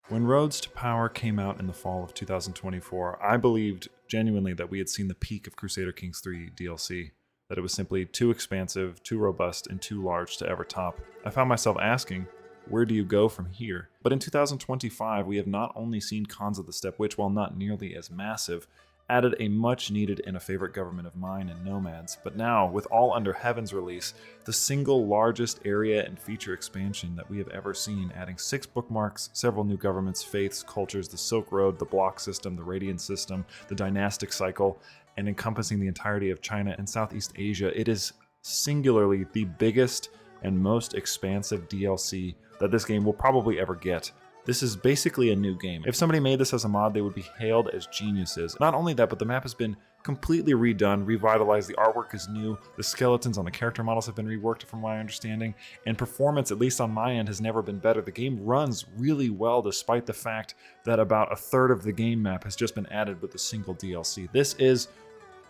When Roads to Power came out in the fall of 2024, I believed genuinely that we had seen the peak of Crusader Kings 3 DLC, that it was simply too expansive, too robust, and too large to ever top. I found myself asking, where do you go from here? But in 2025, we have not only seen Cons of the Steppe, which, while not nearly as massive, added a much needed and a favorite government of mine in Nomads, but now, with All Under Heaven's release, the single largest area and feature expansion that we have ever seen, adding 6 bookmarks, several new governments, faiths, cultures, the Silk Road, the block system, the Radiant system, the dynastic cycle, and encompassing the entirety of China and Southeast Asia, it is singularly the biggest and most expansive DLC that this game will probably ever get. This is basically a new game. If somebody made this as a mod, they would be hailed as geniuses. Not only that, but the map has been completely redone, revitalized, the artwork is new, the skeletons on the character models have been reworked from my understanding, and performance, at least on my end, has never been better. The game runs really well despite the fact that about a third of the game map has just been added with a single DLC. This is,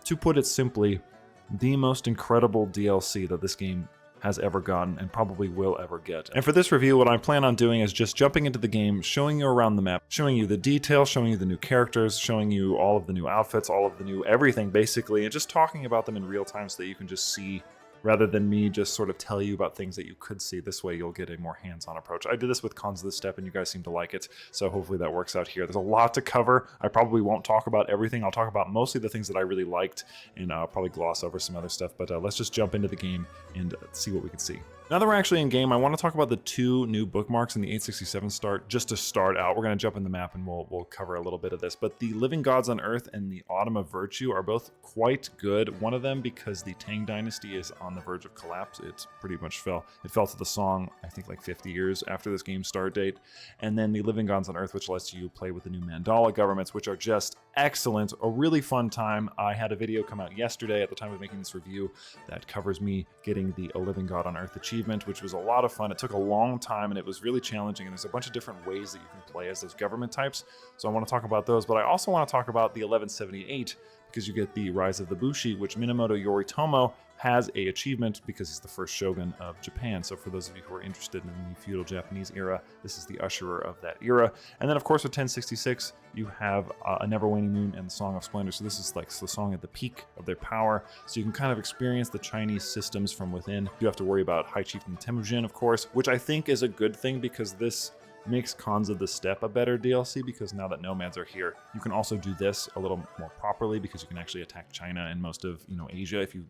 to put it simply, the most incredible DLC that this game has ever gotten and probably will ever get. And for this review, what I plan on doing is just jumping into the game, showing you around the map, showing you the detail, showing you the new characters, showing you all of the new outfits, all of the new everything basically, and just talking about them in real time so that you can just see, rather than me just sort of tell you about things that you could see. This way you'll get a more hands-on approach. I did this with Cons of the Steppe and you guys seem to like it, so hopefully that works out here. There's a lot to cover. I probably won't talk about everything. I'll talk about mostly the things that I really liked, and I'll probably gloss over some other stuff, but let's just jump into the game and see what we can see. Now that we're actually in game, I want to talk about the 2 new bookmarks in the 867 start. Just to start out, we're going to jump in the map and we'll cover a little bit of this. But the Living Gods on Earth and the Autumn of Virtue are both quite good. One of them, because the Tang Dynasty is on the verge of collapse, it pretty much fell to the song, I think like 50 years after this game's start date. And then the Living Gods on Earth, which lets you play with the new Mandala governments, which are just excellent. A really fun time. I had a video come out yesterday at the time of making this review that covers me getting the A Living God on Earth achievement, which was a lot of fun. It took a long time and it was really challenging, and there's a bunch of different ways that you can play as those government types, so I want to talk about those. But I also want to talk about the 1178, because you get the Rise of the Bushi, which Minamoto Yoritomo has a achievement because he's the first shogun of Japan. So for those of you who are interested in the feudal Japanese era, this is the usherer of that era. And then of course with 1066, you have a Never Waning Moon and the Song of Splendor. So this is like the song at the peak of their power. So you can kind of experience the Chinese systems from within. You have to worry about High Chieftain Temujin, of course, which I think is a good thing, because this makes Cons of the Steppe a better DLC, because now that Nomads are here, you can also do this a little more properly, because you can actually attack China and most of Asia if you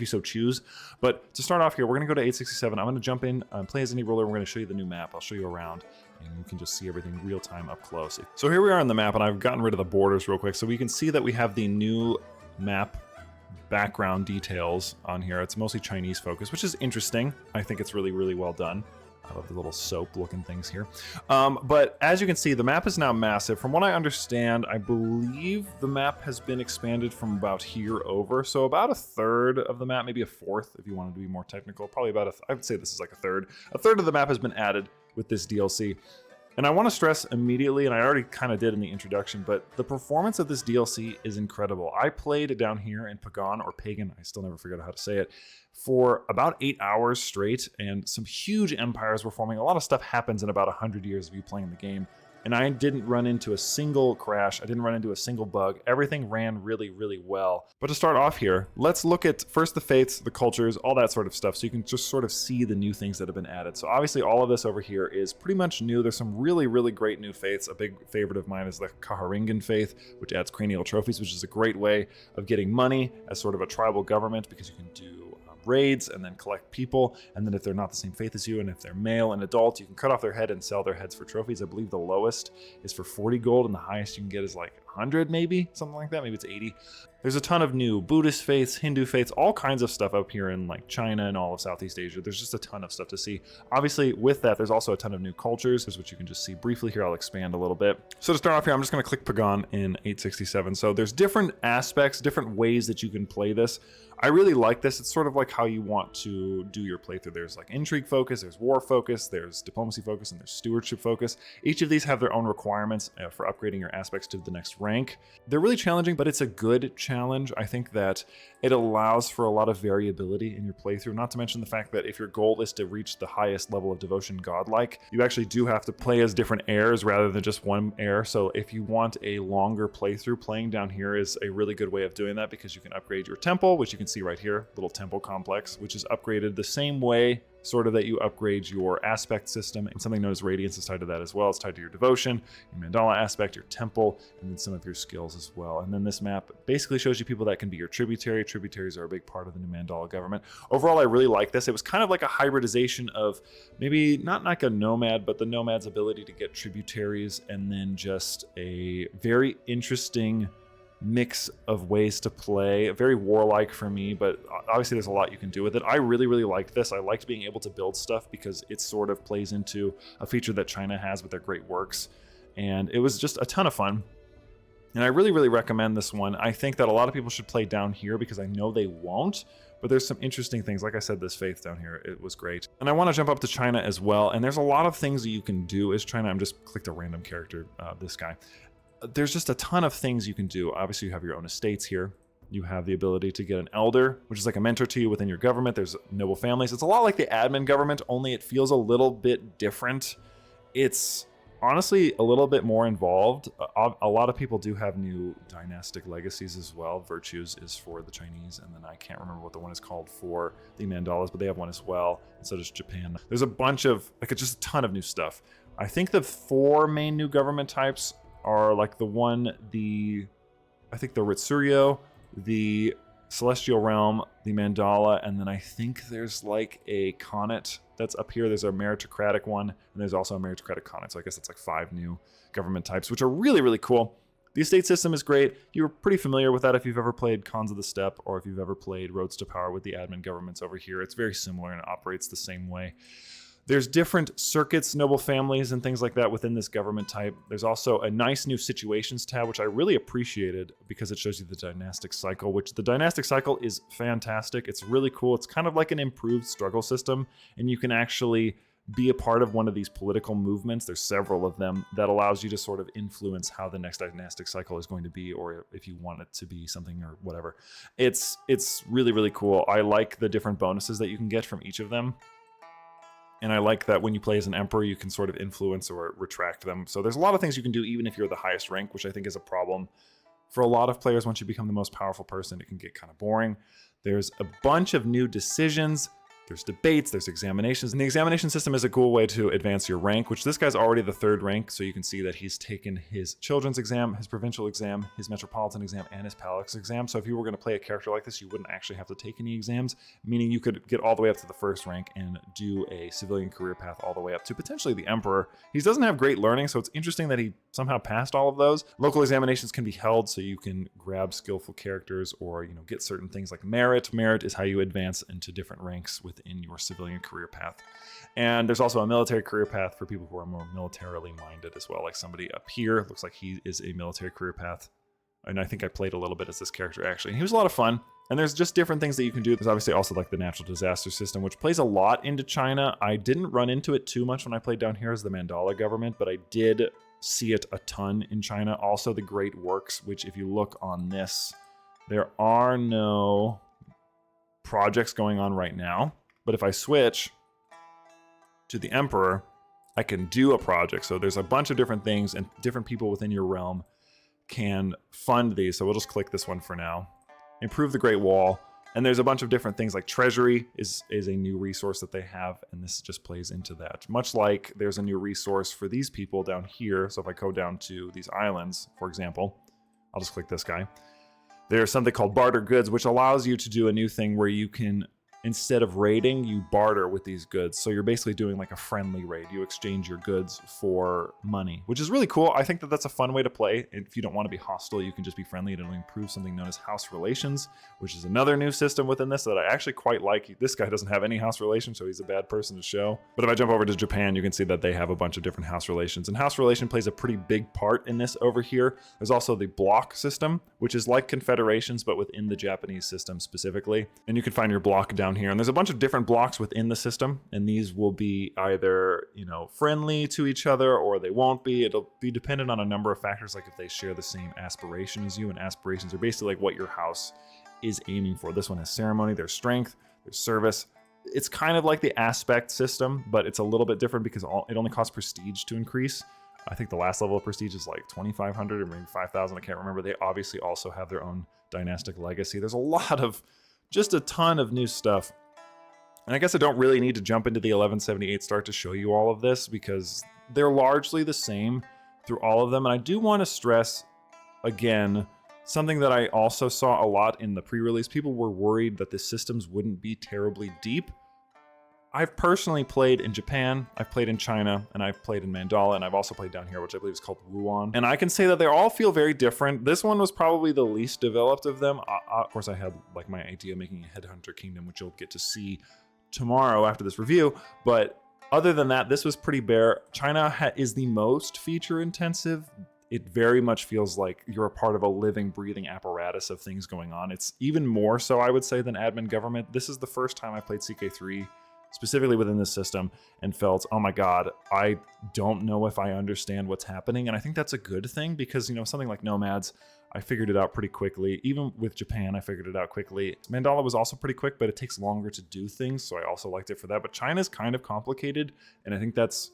so choose. But to start off here, we're going to go to 867. I'm going to jump in, play as any ruler. We're going to show you the new map. I'll show you around, and you can just see everything real time up close. So here we are on the map, and I've gotten rid of the borders real quick, so we can see that we have the new map background details on here. It's mostly Chinese focus, which is interesting. I think it's really, really well done. I love the little soap looking things here. But as you can see, the map is now massive. From what I understand, I believe the map has been expanded from about here over. So about a third of the map, maybe a fourth if you wanted to be more technical. Probably about I would say this is like a third. A third of the map has been added with this DLC. And I want to stress immediately, and I already kind of did in the introduction, but the performance of this DLC is incredible. I played down here in Pagan, or Pagan, I still never figured out how to say it, for about 8 hours straight, and some huge empires were forming. A lot of stuff happens in about 100 years of you playing the game. And I didn't run into a single crash. I didn't run into a single bug. Everything ran really, really well. But to start off here, let's look at first the faiths, the cultures, all that sort of stuff, so you can just sort of see the new things that have been added. So obviously all of this over here is pretty much new. There's some really, really great new faiths. A big favorite of mine is the Kaharingan faith, which adds cranial trophies, which is a great way of getting money as sort of a tribal government, because you can do raids and then collect people, and then if they're not the same faith as you, and if they're male and adult, you can cut off their head and sell their heads for trophies. I believe the lowest is for 40 gold and the highest you can get is like 100, maybe something like that. Maybe it's 80. There's a ton of new Buddhist faiths, Hindu faiths, all kinds of stuff up here in like China and all of Southeast Asia. There's just a ton of stuff to see. Obviously with that, there's also a ton of new cultures, which you can just see briefly here. I'll expand a little bit. So to start off here, I'm just going to click Pagan in 867. So there's different aspects, different ways that you can play this. I really like this. It's sort of like how you want to do your playthrough. There's like intrigue focus, there's war focus, there's diplomacy focus, and there's stewardship focus. Each of these have their own requirements for upgrading your aspects to the next rank. They're really challenging, but it's a good challenge. I think that it allows for a lot of variability in your playthrough, not to mention the fact that if your goal is to reach the highest level of devotion godlike, you actually do have to play as different heirs rather than just one heir. So if you want a longer playthrough, playing down here is a really good way of doing that, because you can upgrade your temple, which you can see right here, little temple complex, which is upgraded the same way sort of that you upgrade your aspect system, and something known as radiance is tied to that as well. It's tied to your devotion, your mandala aspect, your temple, and then some of your skills as well. And then this map basically shows you people that can be your tributary. Tributaries are a big part of the new Mandala government. Overall, I really like this. It was kind of like a hybridization of maybe not like a nomad, but the nomad's ability to get tributaries, and then just a very interesting mix of ways to play. Very warlike for me, but obviously there's a lot you can do with it. I really liked this. I liked being able to build stuff because it sort of plays into a feature that China has with their great works, and it was just a ton of fun. And I really recommend this one. I think that a lot of people should play down here because I know they won't, but there's some interesting things. Like I said, this faith down here, it was great. And I want to jump up to China as well, and there's a lot of things that you can do as China. I'm just clicked a random character, this guy. There's just a ton of things you can do. Obviously, you have your own estates here. You have the ability to get an elder, which is like a mentor to you within your government. There's noble families. It's a lot like the admin government, only it feels a little bit different. It's honestly a little bit more involved. A lot of people do have new dynastic legacies as well. Virtues is for the Chinese, and then I can't remember what the one is called for the Mandalas, but they have one as well, and so does Japan. There's a bunch of, like, just a ton of new stuff. I think the 4 main new government types are like I think the Ritsuryo, the Celestial Realm, the Mandala, and then I think there's like a Khanate that's up here. There's a meritocratic one, and there's also a meritocratic Khanate. So I guess it's like 5 new government types, which are really cool. The estate system is great. You're pretty familiar with that if you've ever played Cons of the Steppe, or if you've ever played Roads to Power with the admin governments over here. It's very similar and it operates the same way. There's different circuits, noble families, and things like that within this government type. There's also a nice new situations tab, which I really appreciated because it shows you the dynastic cycle, which the dynastic cycle is fantastic. It's really cool. It's kind of like an improved struggle system, and you can actually be a part of one of these political movements. There's several of them that allows you to sort of influence how the next dynastic cycle is going to be, or if you want it to be something or whatever. It's really cool. I like the different bonuses that you can get from each of them. And I like that when you play as an emperor, you can sort of influence or retract them. So there's a lot of things you can do even if you're the highest rank, which I think is a problem for a lot of players. Once you become the most powerful person, it can get kind of boring. There's a bunch of new decisions. There's debates, there's examinations, and the examination system is a cool way to advance your rank, which this guy's already the 3rd rank, so you can see that he's taken his children's exam, his provincial exam, his metropolitan exam, and his palace exam. So if you were going to play a character like this, you wouldn't actually have to take any exams, meaning you could get all the way up to the 1st rank and do a civilian career path all the way up to potentially the emperor. He doesn't have great learning, so it's interesting that he somehow passed all of those. Local examinations can be held so you can grab skillful characters or, get certain things like merit. Merit is how you advance into different ranks within your civilian career path. And there's also a military career path for people who are more militarily minded as well. Like somebody up here looks like he is a military career path. And I think I played a little bit as this character actually. And he was a lot of fun. And there's just different things that you can do. There's obviously also like the natural disaster system, which plays a lot into China. I didn't run into it too much when I played down here as the Mandala government, but I did see it a ton in China. Also the great works, which if you look on this, there are no projects going on right now. But if I switch to the Emperor, I can do a project. So there's a bunch of different things, and different people within your realm can fund these. So we'll just click this one for now. Improve the Great Wall. And there's a bunch of different things like Treasury is a new resource that they have, and this just plays into that. Much like there's a new resource for these people down here. So if I go down to these islands, for example, I'll just click this guy. There's something called Barter Goods, which allows you to do a new thing where you can, instead of raiding, you barter with these goods. So you're basically doing like a friendly raid. You exchange your goods for money, which is really cool. I think that that's a fun way to play. If you don't want to be hostile, you can just be friendly. It'll improve something known as house relations, which is another new system within this that I actually quite like. This guy doesn't have any house relations, so he's a bad person to show. But if I jump over to Japan, you can see that they have a bunch of different house relations. And house relation plays a pretty big part in this over here. There's also the block system, which is like confederations, but within the Japanese system specifically. And you can find your block down down here. And there's a bunch of different blocks within the system, and these will be either, friendly to each other or they won't be. It'll be dependent on a number of factors, like if they share the same aspiration as you, and aspirations are basically like what your house is aiming for. This one has ceremony, there's strength, there's service. It's kind of like the aspect system, but it's a little bit different because it only costs prestige to increase. I think the last level of prestige is like 2,500 or maybe 5,000. I can't remember. They obviously also have their own dynastic legacy. There's just a ton of new stuff. And I guess I don't really need to jump into the 1178 start to show you all of this because they're largely the same through all of them. And I do want to stress, again, something that I also saw a lot in the pre-release. People were worried that the systems wouldn't be terribly deep. I've personally played in Japan, I've played in China, and I've played in Mandala, and I've also played down here, which I believe is called Wuhan. And I can say that they all feel very different. This one was probably the least developed of them. Of course, I had like my idea of making a Headhunter Kingdom, which you'll get to see tomorrow after this review. But other than that, this was pretty bare. China is the most feature intensive. It very much feels like you're a part of a living, breathing apparatus of things going on. It's even more so, I would say, than admin government. This is the first time I played CK3 specifically within this system and felt, oh my God, I don't know if I understand what's happening. And I think that's a good thing because, something like Nomads, I figured it out pretty quickly. Even with Japan, I figured it out quickly. Mandala was also pretty quick, but it takes longer to do things. So I also liked it for that. But China's kind of complicated. And I think that's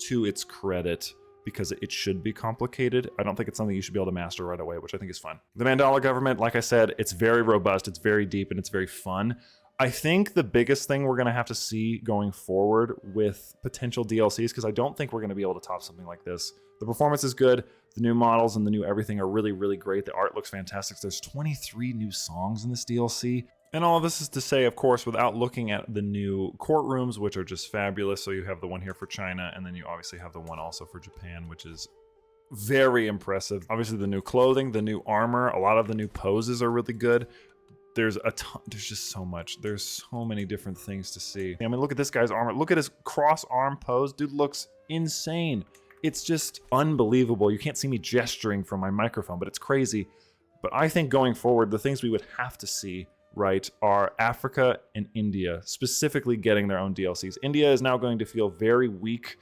to its credit because it should be complicated. I don't think it's something you should be able to master right away, which I think is fun. The Mandala government, like I said, it's very robust, it's very deep, and it's very fun. I think the biggest thing we're going to have to see going forward with potential DLCs, because I don't think we're going to be able to top something like this. The performance is good. The new models and the new everything are really, really great. The art looks fantastic. There's 23 new songs in this DLC. And all of this is to say, of course, without looking at the new courtrooms, which are just fabulous. So you have the one here for China, and then you obviously have the one also for Japan, which is very impressive. Obviously, the new clothing, the new armor, a lot of the new poses are really good. There's just so much. There's so many different things to see. I mean, look at this guy's armor. Look at his cross arm pose. Dude looks insane. It's just unbelievable. You can't see me gesturing from my microphone, but it's crazy. But I think going forward, the things we would have to see, right, are Africa and India specifically getting their own DLCs. India is now going to feel very weak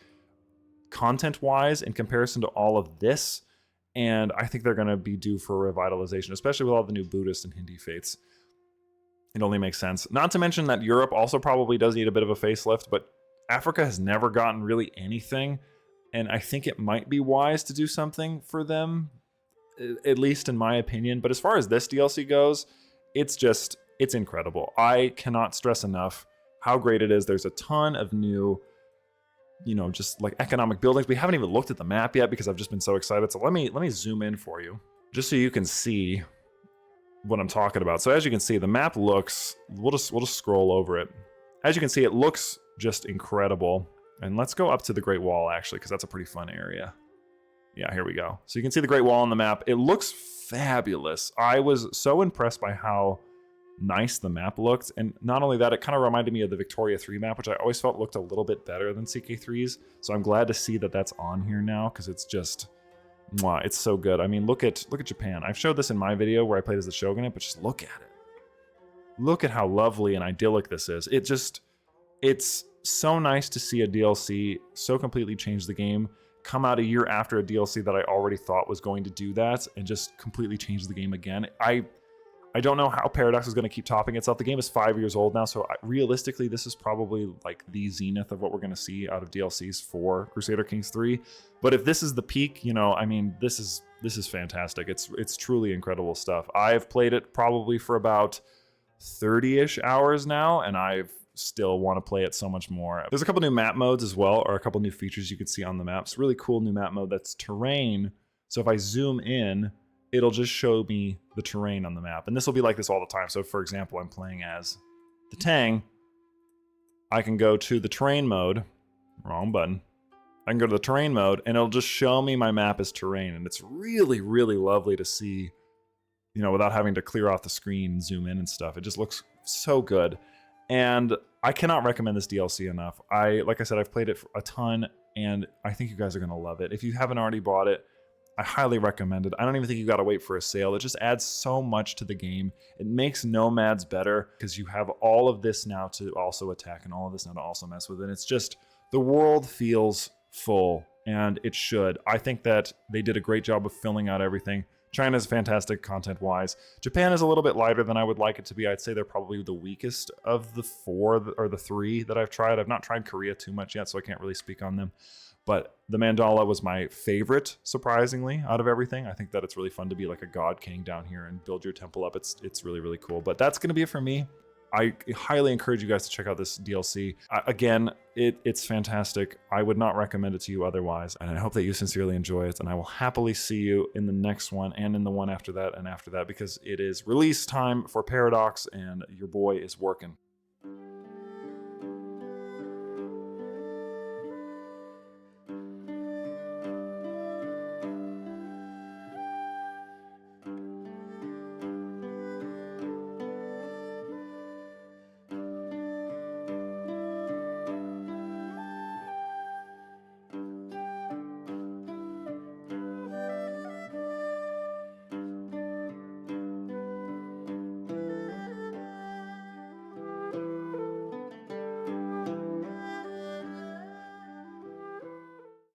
content-wise in comparison to all of this. And I think they're going to be due for revitalization, especially with all the new Buddhist and Hindi faiths. It only makes sense. Not to mention that Europe also probably does need a bit of a facelift, but Africa has never gotten really anything. And I think it might be wise to do something for them, at least in my opinion. But as far as this DLC goes, it's incredible. I cannot stress enough how great it is. There's a ton of new, just like economic buildings. We haven't even looked at the map yet because I've just been so excited. So let me zoom in for you just so you can see what I'm talking about. So as you can see, the map looks, we'll just scroll over it. As you can see, it looks just incredible. And let's go up to the Great Wall actually, because that's a pretty fun area. Yeah, here we go. So you can see the Great Wall on the map. It looks fabulous. I was so impressed by how nice the map looked. And not only that, it kind of reminded me of the Victoria 3 map, which I always felt looked a little bit better than CK3's. So I'm glad to see that that's on here now because it's just, mwah, it's so good. I mean, look at Japan. I've showed this in my video where I played as the Shogunate, but just look at it. Look at how lovely and idyllic this is. It's so nice to see a DLC so completely change the game, come out a year after a DLC that I already thought was going to do that, and just completely change the game again. I don't know how Paradox is going to keep topping itself. The game is 5 years old now, so realistically, this is probably like the zenith of what we're going to see out of DLCs for Crusader Kings 3. But if this is the peak, I mean, this is fantastic. It's truly incredible stuff. I've played it probably for about 30-ish hours now, and I've still want to play it so much more. There's a couple new map modes as well, or a couple new features you can see on the maps. Really cool new map mode that's terrain. So if I zoom in, it'll just show me the terrain on the map. And this will be like this all the time. So for example, I'm playing as the Tang. I can go to the terrain mode, wrong button. I can go to the terrain mode and it'll just show me my map as terrain. And it's really, really lovely to see, without having to clear off the screen and zoom in and stuff. It just looks so good. And I cannot recommend this DLC enough. Like I said, I've played it a ton and I think you guys are going to love it. If you haven't already bought it, I highly recommend it. I don't even think you got to wait for a sale. It just adds so much to the game. It makes nomads better because you have all of this now to also attack and all of this now to also mess with it. It's just, the world feels full, and it should. I think that they did a great job of filling out everything. China's fantastic content-wise. Japan is a little bit lighter than I would like it to be. I'd say they're probably the weakest of the 4 or the 3 that I've tried. I've not tried Korea too much yet, so I can't really speak on them. But the Mandala was my favorite, surprisingly, out of everything. I think that it's really fun to be like a god king down here and build your temple up. It's really, really cool. But that's going to be it for me. I highly encourage you guys to check out this DLC. Again, it's fantastic. I would not recommend it to you otherwise. And I hope that you sincerely enjoy it. And I will happily see you in the next one and in the one after that and after that, because it is release time for Paradox and your boy is working.